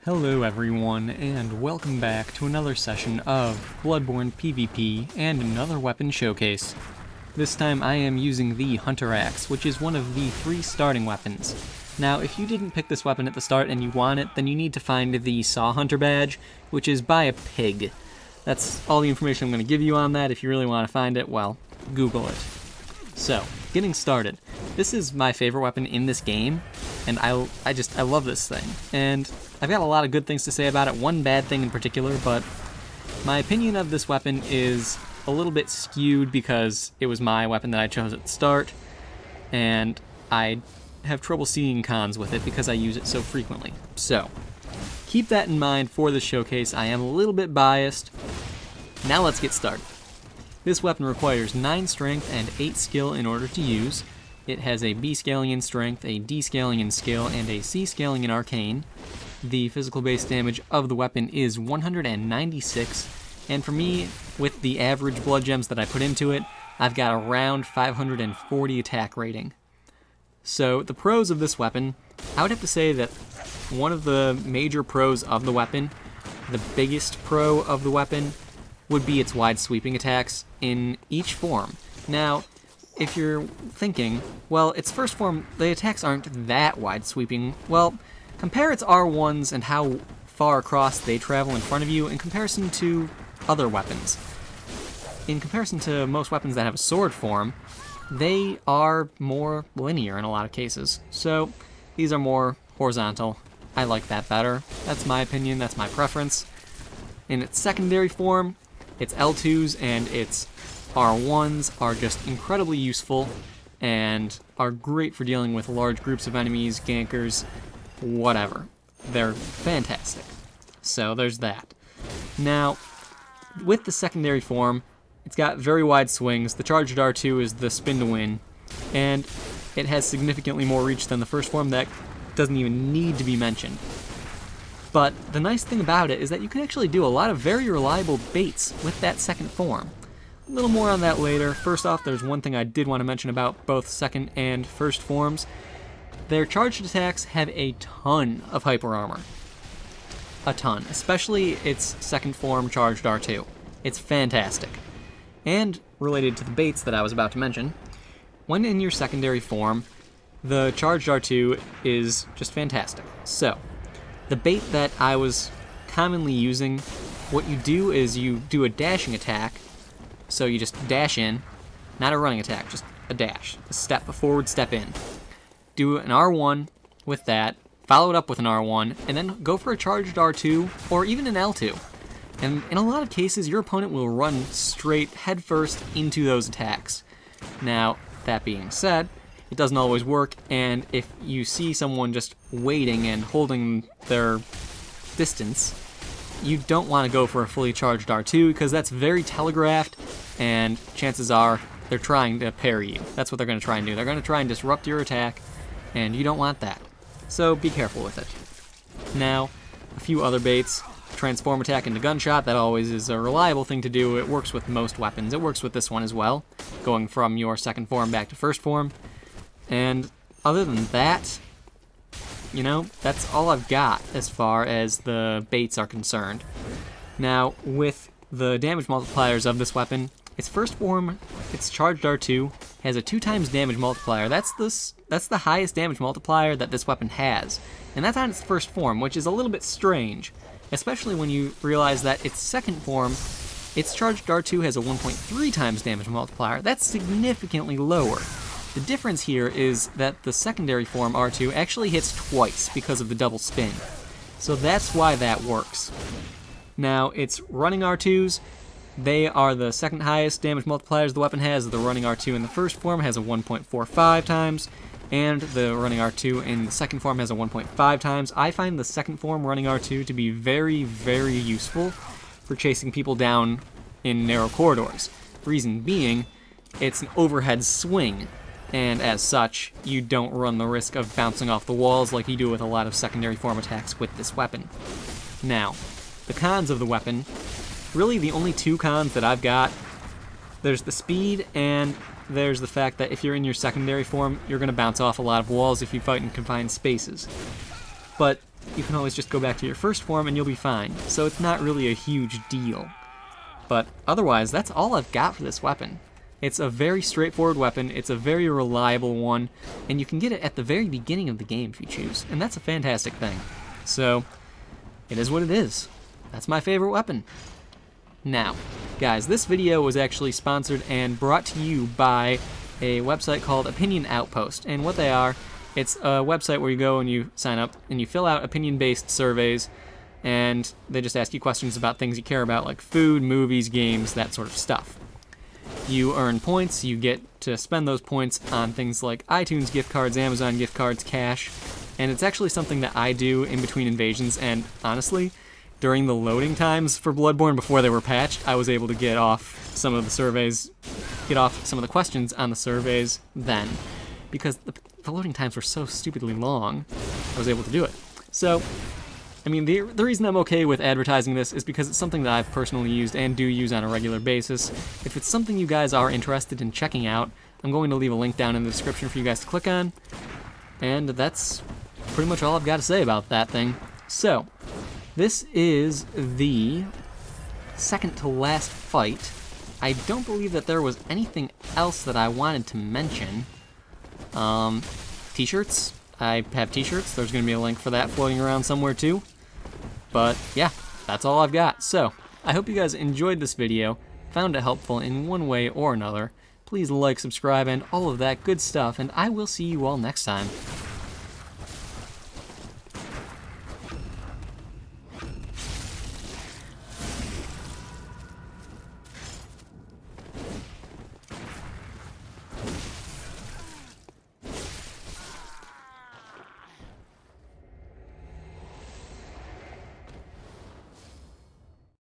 Hello everyone, and welcome back to another session of Bloodborne PvP and another weapon showcase. This time I am using the Hunter Axe, which is one of the 3 starting weapons. Now, if you didn't pick this weapon at the start and you want it, then you need to find the Saw Hunter badge, which is by a pig. That's all the information I'm going to give you on that. If you really want to find it, well, Google it. So, getting started. This is my favorite weapon in this game, and I love this thing. And I've got a lot of good things to say about it, one bad thing in particular, but my opinion of this weapon is a little bit skewed because it was my weapon that I chose at the start, and I have trouble seeing cons with it because I use it so frequently. So, keep that in mind for the showcase. I am a little bit biased. Now let's get started. This weapon requires 9 strength and 8 skill in order to use. It has a B scaling in strength, a D scaling in skill, and a C scaling in arcane. The physical base damage of the weapon is 196, and for me, with the average blood gems that I put into it, I've got around 540 attack rating. So the pros of this weapon, I would have to say that one of the major pros of the weapon, the biggest pro of the weapon, would be its wide sweeping attacks in each form. Now, if you're thinking, well, its first form, the attacks aren't that wide sweeping, well, compare its R1s and how far across they travel in front of you in comparison to other weapons. In comparison to most weapons that have a sword form, they are more linear in a lot of cases. So these are more horizontal. I like that better. That's my opinion, that's my preference. In its secondary form, its L2s and its R1s are just incredibly useful and are great for dealing with large groups of enemies, gankers, whatever. They're fantastic. So there's that. Now, with the secondary form, it's got very wide swings. The charged R2 is the spin to win, and it has significantly more reach than the first form that doesn't even need to be mentioned. But the nice thing about it is that you can actually do a lot of very reliable baits with that second form. A little more on that later. First off, there's one thing I did want to mention about both second and first forms. Their charged attacks have a ton of hyper armor. A ton. Especially its second form charged R2. It's fantastic. And related to the baits that I was about to mention, when in your secondary form, the charged R2 is just fantastic. So, the bait that I was commonly using, what you do is you do a dashing attack. So you just dash in, not a running attack, just a dash. A step, a forward step in. Do an R1 with that, follow it up with an R1, and then go for a charged R2, or even an L2. And in a lot of cases, your opponent will run straight headfirst into those attacks. Now, that being said, it doesn't always work, and if you see someone just waiting and holding their distance, you don't want to go for a fully charged R2 because that's very telegraphed, and chances are they're trying to parry you. That's what they're going to try and do. They're going to try and disrupt your attack, and you don't want that. So be careful with it. Now, a few other baits. Transform attack into gunshot. That always is a reliable thing to do. It works with most weapons. It works with this one as well, going from your second form back to first form. And other than that, you know, that's all I've got as far as the baits are concerned. Now, with the damage multipliers of this weapon, its first form, its charged R2, has a 2 times damage multiplier. That's the highest damage multiplier that this weapon has. And that's on its first form, which is a little bit strange, especially when you realize that its second form, its charged R2 has a 1.3 times damage multiplier. That's significantly lower. The difference here is that the secondary form R2 actually hits twice because of the double spin. So that's why that works. Now, its running R2s, they are the second highest damage multipliers the weapon has. The running R2 in the first form has a 1.45 times, and the running R2 in the second form has a 1.5 times. I find the second form running R2 to be very, very useful for chasing people down in narrow corridors. Reason being, it's an overhead swing, and as such, you don't run the risk of bouncing off the walls like you do with a lot of secondary form attacks with this weapon. Now, the cons of the weapon, really the only 2 cons that I've got, there's the speed and there's the fact that if you're in your secondary form, you're going to bounce off a lot of walls if you fight in confined spaces. But you can always just go back to your first form and you'll be fine. So it's not really a huge deal. But otherwise, that's all I've got for this weapon. It's a very straightforward weapon, it's a very reliable one, and you can get it at the very beginning of the game if you choose, and that's a fantastic thing. So, it is what it is. That's my favorite weapon. Now, guys, this video was actually sponsored and brought to you by a website called Opinion Outpost, and what they are, it's a website where you go and you sign up and you fill out opinion-based surveys, and they just ask you questions about things you care about, like food, movies, games, that sort of stuff. You earn points, you get to spend those points on things like iTunes gift cards, Amazon gift cards, cash, and it's actually something that I do in between invasions, and honestly, during the loading times for Bloodborne before they were patched, I was able to get off some of the questions on the surveys then, because the loading times were so stupidly long, I was able to do it. So, I mean, the reason I'm okay with advertising this is because it's something that I've personally used and do use on a regular basis. If it's something you guys are interested in checking out, I'm going to leave a link down in the description for you guys to click on. And that's pretty much all I've got to say about that thing. So, this is the second to last fight. I don't believe that there was anything else that I wanted to mention. T-shirts. I have t-shirts. There's going to be a link for that floating around somewhere too. But yeah, that's all I've got. So, I hope you guys enjoyed this video, found it helpful in one way or another. Please like, subscribe, and all of that good stuff, and I will see you all next time.